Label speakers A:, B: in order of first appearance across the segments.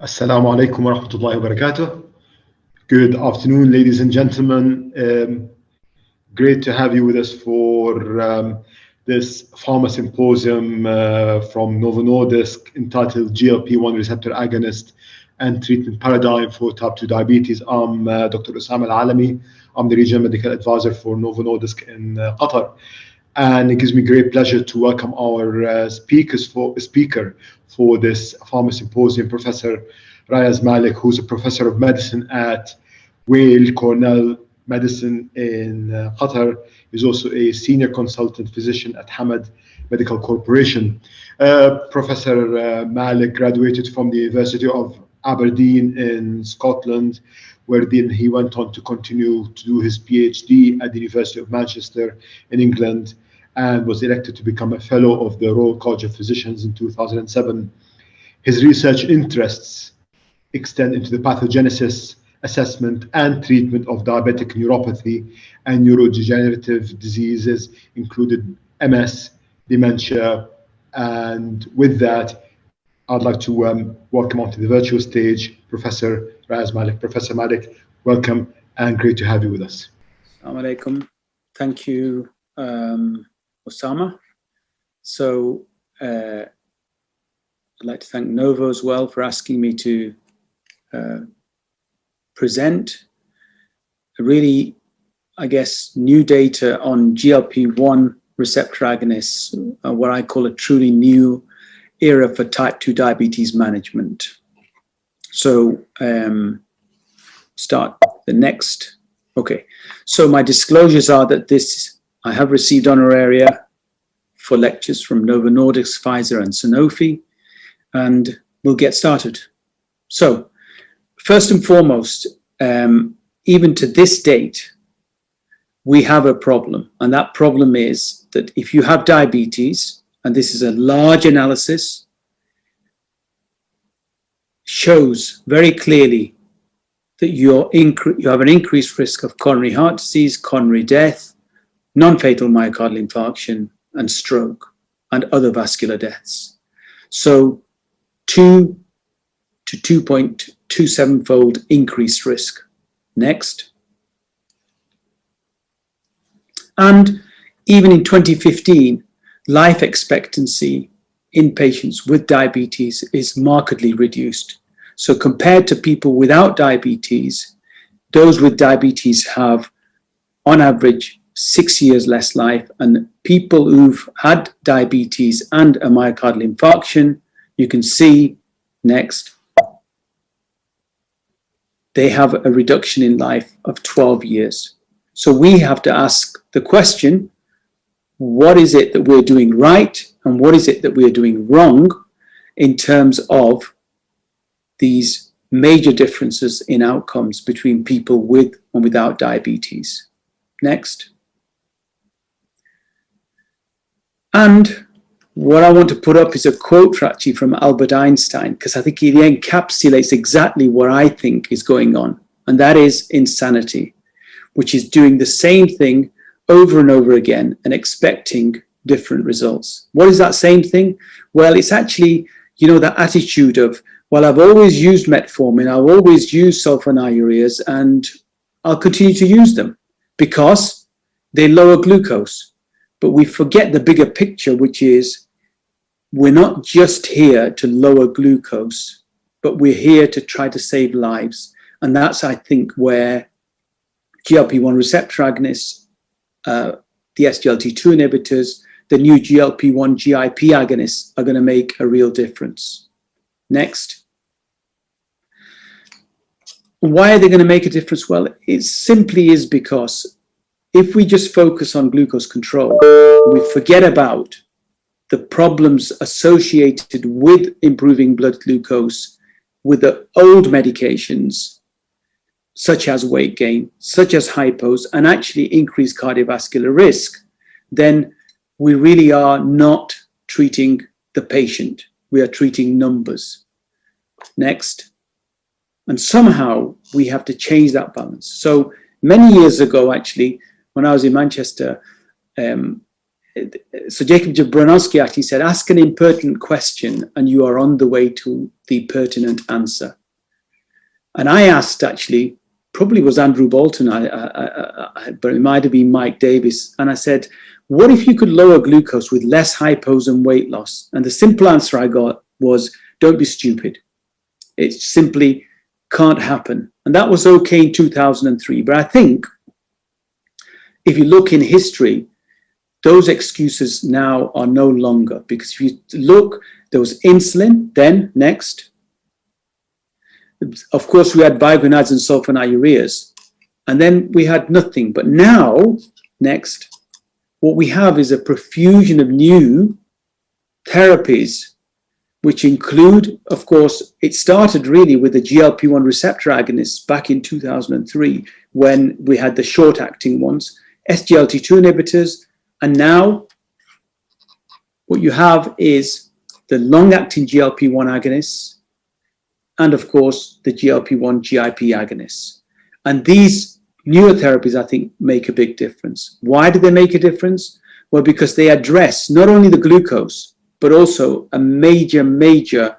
A: Assalamu alaikum wa rahmatullahi wa barakatuh. Good afternoon, ladies and gentlemen. Great to have you with us for this pharma symposium from Novo Nordisk entitled GLP-1 Receptor Agonist and Treatment Paradigm for Type 2 Diabetes. I'm Dr. Osama Al-Alami. I'm the Regional Medical Advisor for Novo Nordisk in Qatar. And it gives me great pleasure to welcome our speaker for this pharma symposium, Professor Riaz Malik, who's a professor of medicine at Weill Cornell Medicine in Qatar. He's also a senior consultant physician at Hamad Medical Corporation. Professor Malik graduated from the University of Aberdeen in Scotland, where then he went on to continue to do his PhD at the University of Manchester in England, and was elected to become a fellow of the Royal College of Physicians in 2007. His research interests extend into the pathogenesis, assessment, and treatment of diabetic neuropathy and neurodegenerative diseases, including MS, dementia, and with that, I'd like to welcome onto the virtual stage Professor Riaz Malik. Professor Malik, welcome and great to have you with us.
B: Assalamu alaikum. Thank you, Osama. So I'd like to thank Novo as well for asking me to present a really, I guess, new data on GLP-1 receptor agonists, what I call a truly new era for type 2 diabetes management. So start the next. Okay, so my disclosures are that I have received honoraria for lectures from Novo Nordisk, Pfizer, and Sanofi, and we'll get started. So, first and foremost, even to this date, we have a problem, and that problem is that if you have diabetes, and this is a large analysis, shows very clearly that you have an increased risk of coronary heart disease, coronary death, non-fatal myocardial infarction, and stroke, and other vascular deaths. So 2 to 2.27-fold increased risk. Next. And even in 2015, life expectancy in patients with diabetes is markedly reduced. So compared to people without diabetes, those with diabetes have, on average, 6 years less life, and people who've had diabetes and a myocardial infarction, you can see, next, they have a reduction in life of 12 years. So we have to ask the question, what is it that we're doing right and what is it that we're doing wrong in terms of these major differences in outcomes between people with and without diabetes? Next. And what I want to put up is a quote actually from Albert Einstein, because I think he encapsulates exactly what I think is going on, and that is insanity, which is doing the same thing over and over again and expecting different results. What is that same thing? Well, it's actually, that attitude of, well, I've always used metformin, I've always used sulfonylureas, and I'll continue to use them because they lower glucose. But we forget the bigger picture, which is we're not just here to lower glucose, but we're here to try to save lives. And that's, I think, where GLP-1 receptor agonists, the SGLT2 inhibitors, the new GLP-1 GIP agonists are going to make a real difference. Next. Why are they going to make a difference? Well, it simply is because if we just focus on glucose control, we forget about the problems associated with improving blood glucose with the old medications, such as weight gain, such as hypos, and actually increased cardiovascular risk, then we really are not treating the patient. We are treating numbers. Next. And somehow we have to change that balance. So many years ago, actually, when I was in Manchester, so Jacob Jabronowski actually said, ask an impertinent question and you are on the way to the pertinent answer. And I asked, actually, probably was Andrew Bolton, but it might have been Mike Davis. And I said, what if you could lower glucose with less hypos and weight loss? And the simple answer I got was, don't be stupid. It simply can't happen. And that was okay in 2003. But I think if you look in history, those excuses now are no longer, because if you look, there was insulin, then next. Of course, we had bigonides and sulfonylureas, and then we had nothing. But now, next, what we have is a profusion of new therapies, which include, of course, it started really with the GLP-1 receptor agonists back in 2003, when we had the short-acting ones, SGLT2 inhibitors, and now what you have is the long-acting GLP-1 agonists, and of course, the GLP-1 GIP agonists. And these newer therapies, I think, make a big difference. Why do they make a difference? Well, because they address not only the glucose, but also a major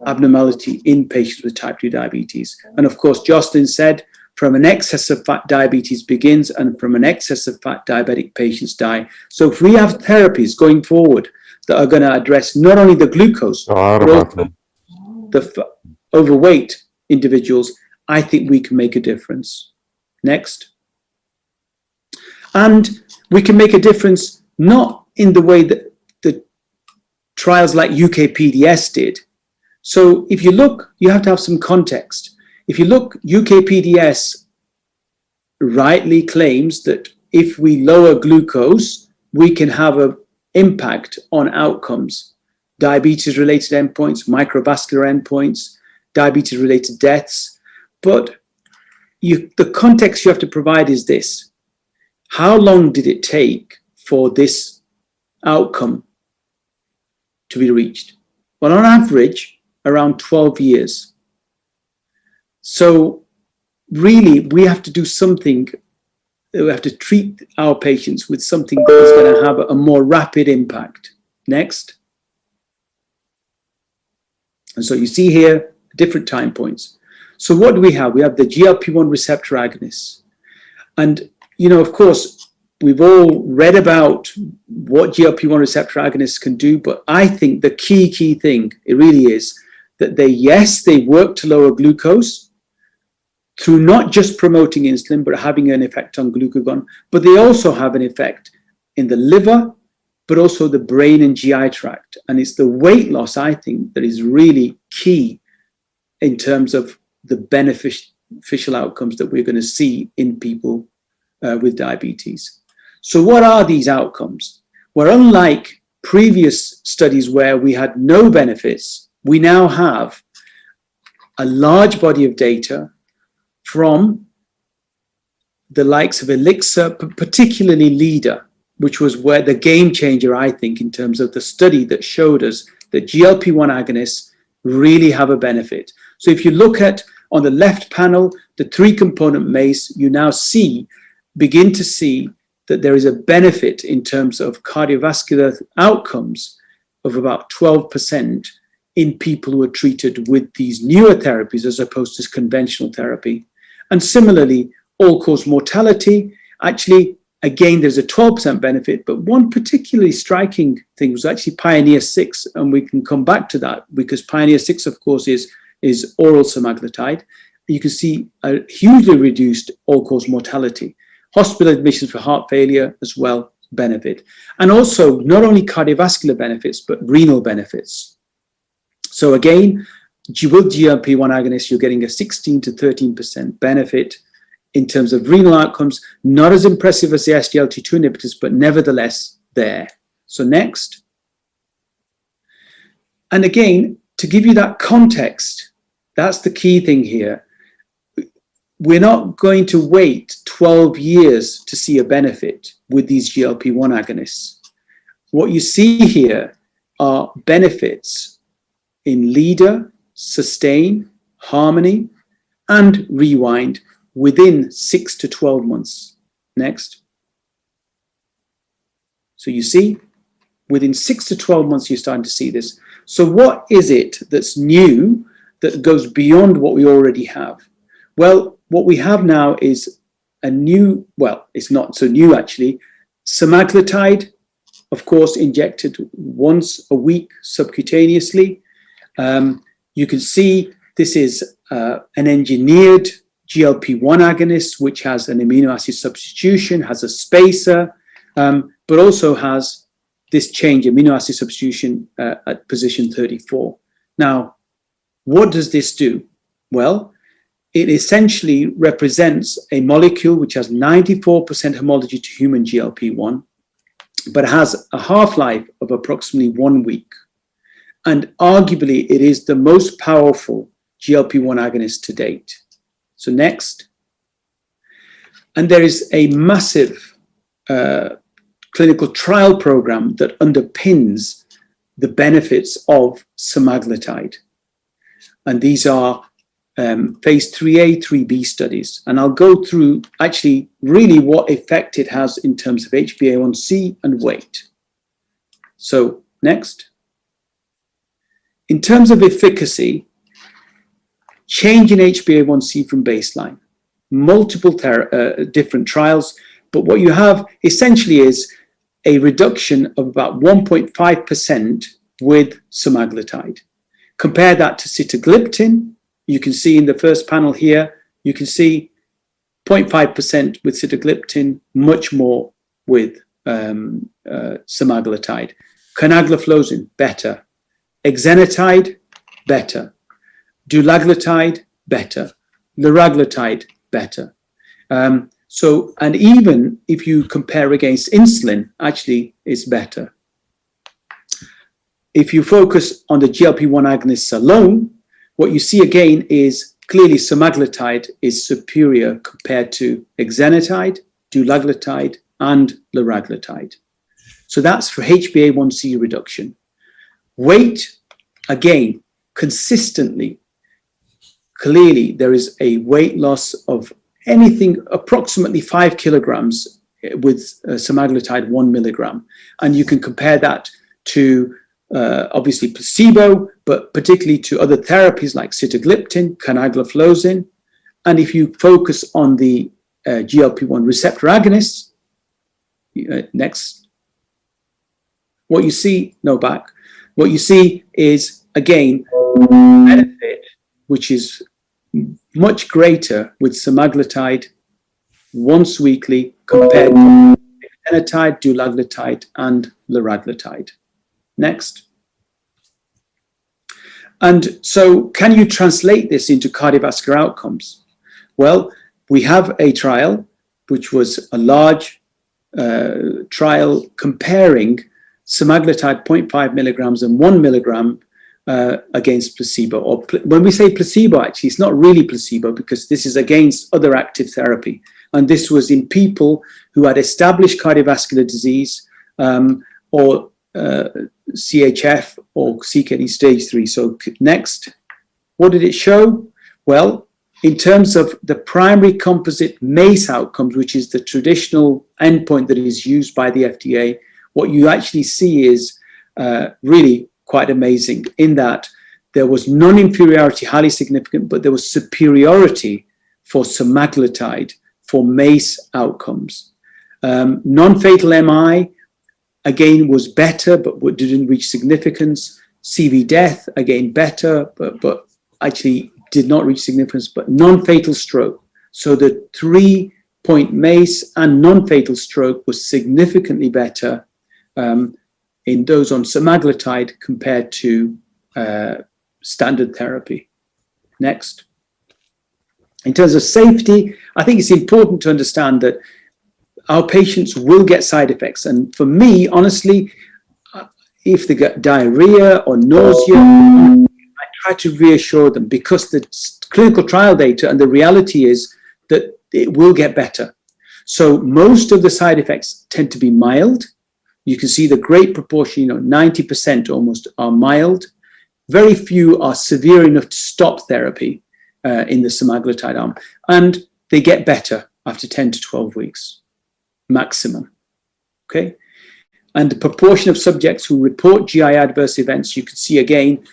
B: abnormality in patients with type 2 diabetes. And of course, Jocelyn said, from an excess of fat, diabetes begins, and from an excess of fat, diabetic patients die. So if we have therapies going forward that are going to address not only the glucose, but also the overweight individuals, I think we can make a difference. Next. And we can make a difference not in the way that the trials like UK-PDS did. So if you look, you have to have some context. If you look, UK-PDS rightly claims that if we lower glucose, we can have an impact on outcomes. Diabetes-related endpoints, microvascular endpoints, diabetes-related deaths. But the context you have to provide is this. How long did it take for this outcome to be reached? Well, on average, around 12 years. So really, we have to do something. We have to treat our patients with something that is going to have a more rapid impact. Next. And so you see here different time points. So what do we have? We have the GLP-1 receptor agonists. And, you know, of course, we've all read about what GLP-1 receptor agonists can do, but I think the key thing, it really is that they work to lower glucose through not just promoting insulin, but having an effect on glucagon, but they also have an effect in the liver, but also the brain and GI tract. And it's the weight loss, I think, that is really key in terms of the beneficial outcomes that we're going to see in people with diabetes. So what are these outcomes? Well, unlike previous studies where we had no benefits, we now have a large body of data from the likes of Elixir, particularly LEADER, which was where the game changer, I think, in terms of the study that showed us that GLP-1 agonists really have a benefit. So if you look at on the left panel, the 3-component MACE, you now begin to see that there is a benefit in terms of cardiovascular outcomes of about 12% in people who are treated with these newer therapies as opposed to conventional therapy. And similarly, all-cause mortality, actually, again, there's a 12% benefit, but one particularly striking thing was actually Pioneer 6, and we can come back to that because Pioneer 6, of course, is oral semaglutide. You can see a hugely reduced all-cause mortality. Hospital admissions for heart failure as well benefit. And also not only cardiovascular benefits, but renal benefits. So again, with GLP-1 agonists, you're getting a 16 to 13% benefit in terms of renal outcomes, not as impressive as the SGLT2 inhibitors, but nevertheless there. So next. And again, to give you that context, that's the key thing here. We're not going to wait 12 years to see a benefit with these GLP-1 agonists. What you see here are benefits in LEADER, SUSTAIN, HARMONY, and REWIND within 6 to 12 months. Next. So you see, within 6 to 12 months, you're starting to see this. So what is it that's new that goes beyond what we already have? Well, what we have now is a new, well, it's not so new actually, semaglutide, of course, injected once a week subcutaneously. You can see this is an engineered GLP-1 agonist, which has an amino acid substitution, has a spacer, but also has this change, amino acid substitution at position 34. Now, what does this do? Well, it essentially represents a molecule which has 94% homology to human GLP-1, but has a half-life of approximately 1 week. And arguably, it is the most powerful GLP-1 agonist to date. So next. And there is a massive clinical trial program that underpins the benefits of semaglutide. And these are phase 3A, 3B studies. And I'll go through actually really what effect it has in terms of HbA1c and weight. So next. In terms of efficacy, change in HbA1c from baseline, multiple different trials, but what you have essentially is a reduction of about 1.5% with semaglutide. Compare that to sitagliptin. You can see in the first panel here, you can see 0.5% with sitagliptin, much more with semaglutide. Canagliflozin, better. Exenatide, better. Dulaglutide, better. Liraglutide, better. And even if you compare against insulin, actually it's better. If you focus on the GLP-1 agonists alone, what you see again is clearly semaglutide is superior compared to exenatide, dulaglutide, and liraglutide. So that's for HbA1c reduction. Weight, again, consistently, clearly there is a weight loss of anything approximately 5 kilograms with semaglutide 1 milligram. And you can compare that to obviously placebo, but particularly to other therapies like sitagliptin, canagliflozin. And if you focus on the GLP-1 receptor agonists, next, what you see, what you see is, again, benefit, which is much greater with semaglutide once weekly compared to exenatide, dulaglutide, and liraglutide. Next. And so can you translate this into cardiovascular outcomes? Well, we have a trial, which was a large trial comparing semaglutide 0.5 milligrams and 1 milligram against placebo. Or when we say placebo, actually, it's not really placebo because this is against other active therapy. And this was in people who had established cardiovascular disease or CHF or CKD stage 3. So next, what did it show? Well, in terms of the primary composite MACE outcomes, which is the traditional endpoint that is used by the FDA, what you actually see is really quite amazing in that there was non-inferiority highly significant, but there was superiority for semaglutide for MACE outcomes. Non-fatal MI, again, was better, but didn't reach significance. CV death, again, better, but actually did not reach significance, but non-fatal stroke. So the 3-point MACE and non-fatal stroke was significantly better in those on semaglutide compared to standard therapy. Next. In terms of safety, I think it's important to understand that our patients will get side effects. And for me, honestly, if they get diarrhea or nausea, I try to reassure them because the clinical trial data and the reality is that it will get better. So most of the side effects tend to be mild. You can see the great proportion, 90% almost are mild. Very few are severe enough to stop therapy in the semaglutide arm. And they get better after 10 to 12 weeks. Maximum. Okay. And the proportion of subjects who report GI adverse events, you can see again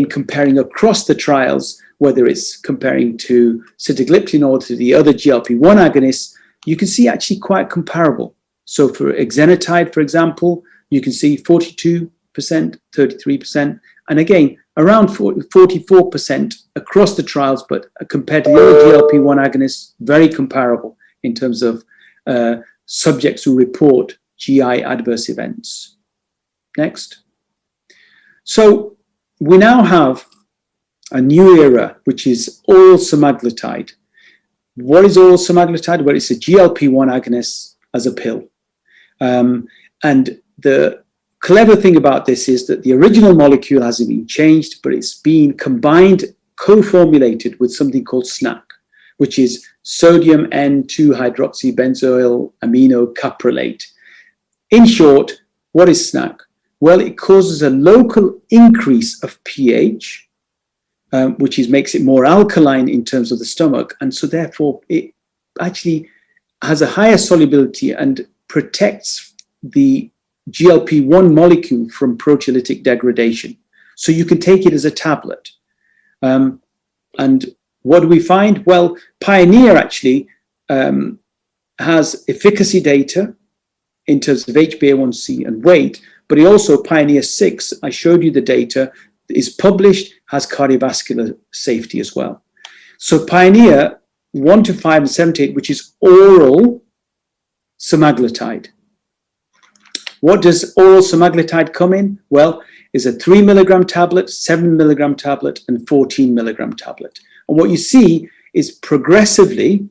B: comparing across the trials, whether it's comparing to sitagliptin or to the other GLP-1 agonists, you can see actually quite comparable. So for exenatide, for example, you can see 42%, 33%, and again, around 44% across the trials, but compared to the other GLP-1 agonists, very comparable in terms of subjects who report GI adverse events. Next. So we now have a new era, which is oral semaglutide. What is oral semaglutide? Well, it's a GLP-1 agonist as a pill. And the clever thing about this is that the original molecule hasn't been changed, but it's been combined, co-formulated with something called SNAC, which is sodium N2-hydroxybenzoyl amino caprylate. In short, what is SNAC? Well, it causes a local increase of pH, which makes it more alkaline in terms of the stomach. And so therefore, it actually has a higher solubility and protects the GLP-1 molecule from proteolytic degradation. So you can take it as a tablet. And what do we find? Well, Pioneer actually has efficacy data in terms of HbA1c and weight, but he also, Pioneer 6, I showed you the data, is published, has cardiovascular safety as well. So Pioneer 1 to 5 and 7 to 8, which is oral semaglutide. What does oral semaglutide come in? Well, it's a 3 milligram tablet, 7 milligram tablet, and 14 milligram tablet. And what you see is progressively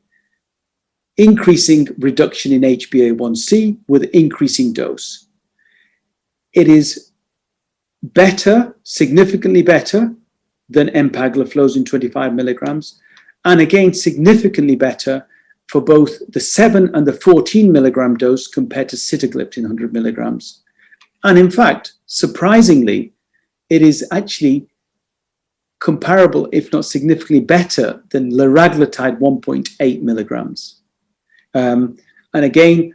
B: increasing reduction in HbA1c with increasing dose. It is better, significantly better than empagliflozin 25 milligrams, and again, significantly better for both the 7 and the 14 milligram dose compared to sitagliptin 100 milligrams. And in fact, surprisingly, it is actually comparable, if not significantly better, than liraglutide 1.8 milligrams. And again,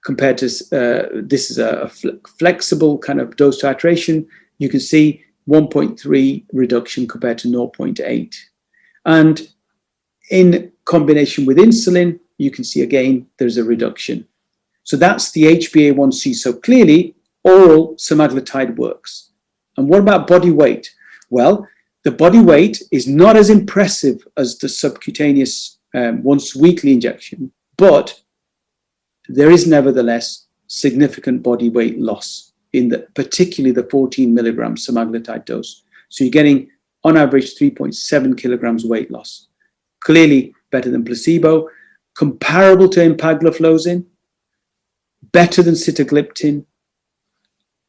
B: compared to, this is a flexible kind of dose titration, you can see 1.3 reduction compared to 0.8. And in combination with insulin, you can see again, there's a reduction. So that's the HbA1c. So clearly, oral semaglutide works. And what about body weight? Well, the body weight is not as impressive as the subcutaneous once weekly injection, but there is nevertheless significant body weight loss in particularly the 14 milligram semaglutide dose. So you're getting on average 3.7 kilograms weight loss. Clearly better than placebo, comparable to empagliflozin, better than sitagliptin,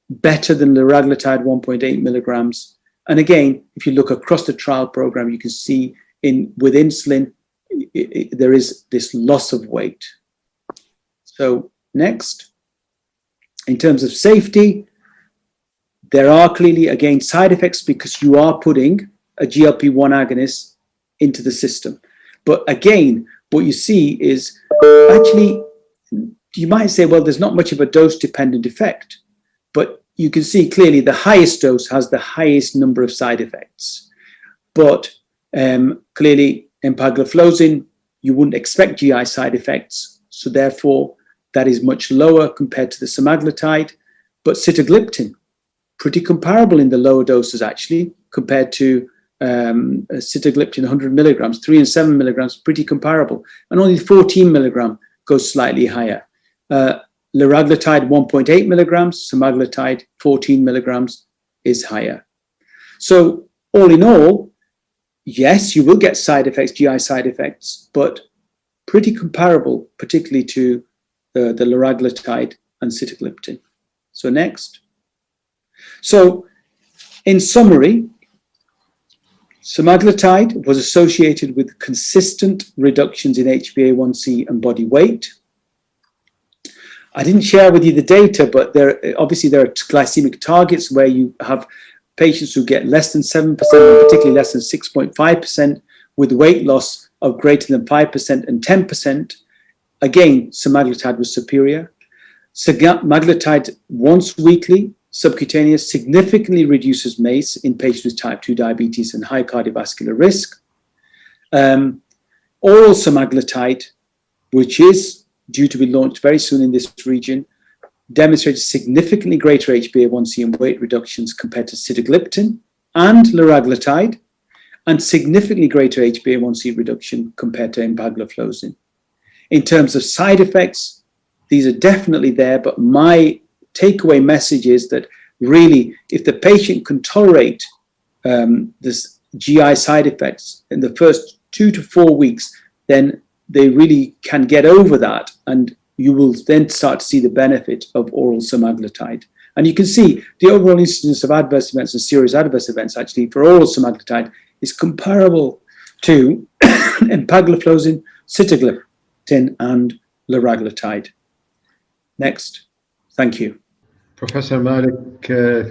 B: better than liraglutide 1.8 milligrams. And again, if you look across the trial program, you can see with insulin, there is this loss of weight. So next, in terms of safety, there are clearly, again, side effects because you are putting a GLP-1 agonist into the system. But again, what you see is actually, you might say, well, there's not much of a dose-dependent effect. But you can see clearly the highest dose has the highest number of side effects. But clearly, empagliflozin, you wouldn't expect GI side effects. So therefore, that is much lower compared to the semaglutide. But sitagliptin, pretty comparable in the lower doses actually, compared to sitagliptin 100 milligrams, 3 and 7 milligrams, pretty comparable. And only 14 milligram goes slightly higher. Liraglutide 1.8 milligrams, semaglutide 14 milligrams is higher. So all in all, yes, you will get side effects, GI side effects, but pretty comparable, particularly to the liraglutide and sitagliptin. So next. So in summary, semaglutide was associated with consistent reductions in HbA1c and body weight. I didn't share with you the data, but obviously there are glycemic targets where you have patients who get less than 7%, and particularly less than 6.5%, with weight loss of greater than 5% and 10%. Again, semaglutide was superior. Semaglutide once weekly, subcutaneous, significantly reduces MACE in patients with type 2 diabetes and high cardiovascular risk. Oral semaglutide, which is due to be launched very soon in this region, demonstrated significantly greater HbA1c and weight reductions compared to sitagliptin and liraglutide, and significantly greater HbA1c reduction compared to empagliflozin. In terms of side effects, these are definitely there, but my takeaway message is that really, if the patient can tolerate this GI side effects in the first 2 to 4 weeks, then they really can get over that, and you will then start to see the benefit of oral semaglutide. And you can see the overall incidence of adverse events and serious adverse events actually for oral semaglutide is comparable to empagliflozin, sitagliptin, and liraglutide. Next. Thank you.
A: Professor Malik,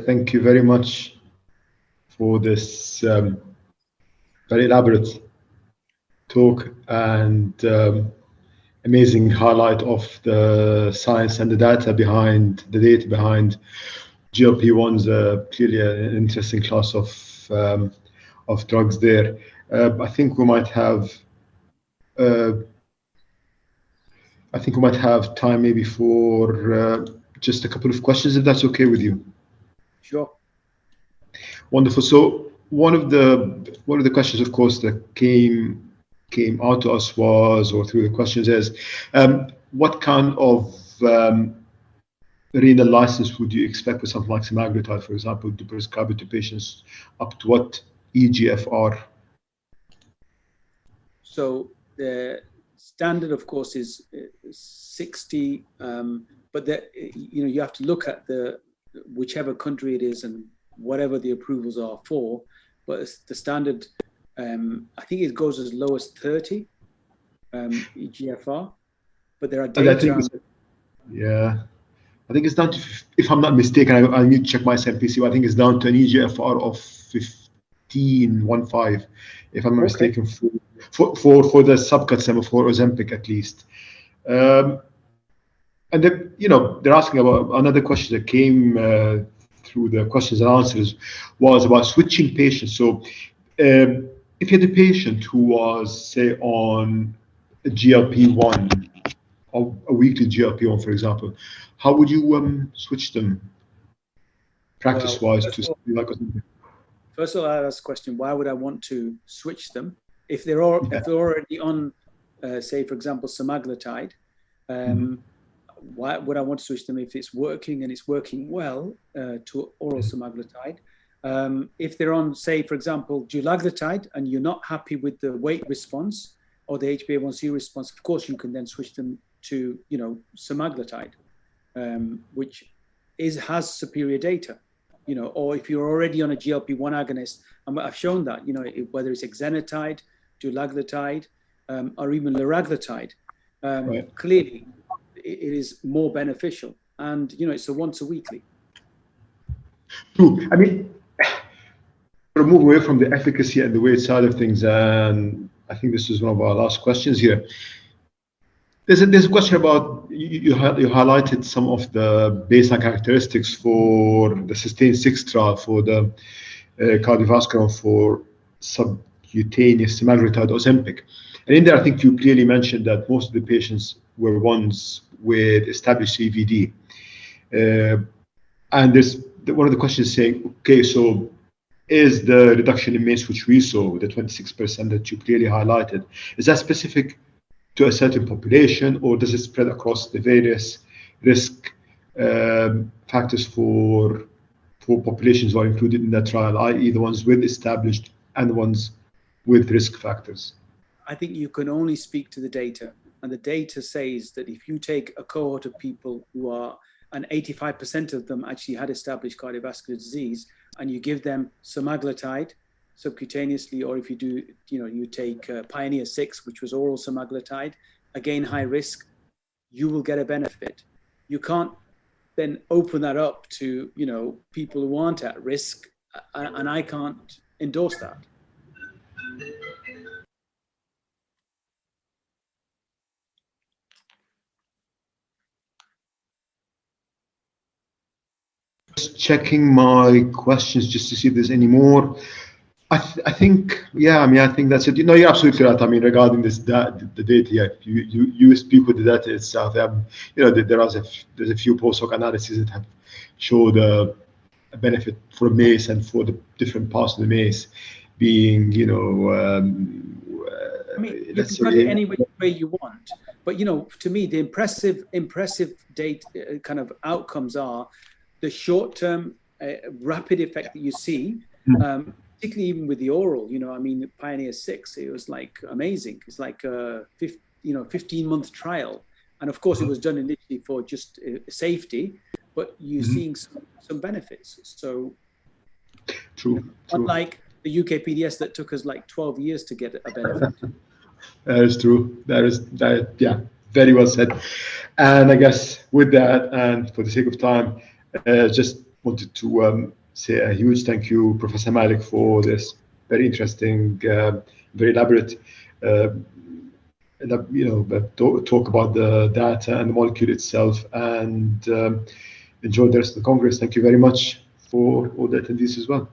A: thank you very much for this very elaborate talk and amazing highlight of the science and the data behind GLP-1s. Clearly an interesting class of drugs there. I think we might have time maybe for just a couple of questions, if that's okay with you.
B: Sure.
A: Wonderful. So one of the questions, of course, that came out to us was, or through the questions is, what kind of renal license would you expect with something like semaglutide, for example, to prescribe it to patients up to what eGFR?
B: So the standard, of course, is 60, but you have to look at whichever country it is and whatever the approvals are for. But the standard, I think it goes as low as 30 eGFR. But there are data.
A: I think it's down to, if I'm not mistaken, I need to check my SMPC. I think it's down to an eGFR of 15, if I'm not mistaken, for the subcut sema, for Ozempic at least. And then, they're asking about another question that came through the questions and answers was about switching patients. So if you had a patient who was, say, on a GLP-1, or a weekly GLP-1, for example, how would you switch them practice-wise to something like Ozempic?
B: First of all, I ask the question, why would I want to switch them? If they're already on, say, for example, semaglutide, why would I want to switch them if it's working and it's working well to oral semaglutide? If they're on, say, for example, dulaglutide, and you're not happy with the weight response or the HbA1c response, of course, you can then switch them to, semaglutide, which has superior data. Or if you're already on a GLP-1 agonist, and I've shown that, whether it's exenatide, dulaglutide, or even liraglutide, clearly it is more beneficial, and it's a once a weekly.
A: True. I mean, to move away from the efficacy and the weight side of things, and I think this is one of our last questions here. There's a question about, you highlighted some of the baseline characteristics for the SUSTAIN 6 trial for the cardiovascular for subcutaneous semaglutide Ozempic. And in there, I think you clearly mentioned that most of the patients were ones with established CVD. And there's one of the questions saying, okay, so is the reduction in MACE, which we saw, the 26% that you clearly highlighted, is that specific to a certain population, or does it spread across the various risk factors for populations who are included in that trial, i.e. the ones with established and the ones with risk factors?
B: I think you can only speak to the data, and the data says that if you take a cohort of people who are, and 85% of them actually had established cardiovascular disease, and you give them semaglutide subcutaneously, or if you do, you take Pioneer 6, which was oral semaglutide, again, high risk, you will get a benefit. You can't then open that up to, people who aren't at risk, and I can't endorse that.
A: checking my questions just to see if there's any more. I think, yeah, I mean, I think that's it. You know, you're absolutely right. I mean, regarding the data, yeah, you speak with the data itself. You know, there's a few post-hoc analyses that have showed a benefit for MACE and for the different parts of the MACE being, you know,
B: I mean, you can put it any way you want, but you know, to me, the impressive data kind of outcomes are the short-term rapid effect that you see. Particularly even with the oral, you know, I mean, Pioneer 6, it was like amazing. It's like a 15-month trial. And of course, it was done initially for just safety, but you're seeing some benefits. So,
A: true.
B: Unlike the UK PDS that took us like 12 years to get a benefit.
A: That is true. Yeah, very well said. And I guess with that, and for the sake of time, just wanted to say a huge thank you, Professor Malik, for this very interesting, very elaborate, talk about the data and the molecule itself, and enjoy the rest of the Congress. Thank you very much for all the attendees as well.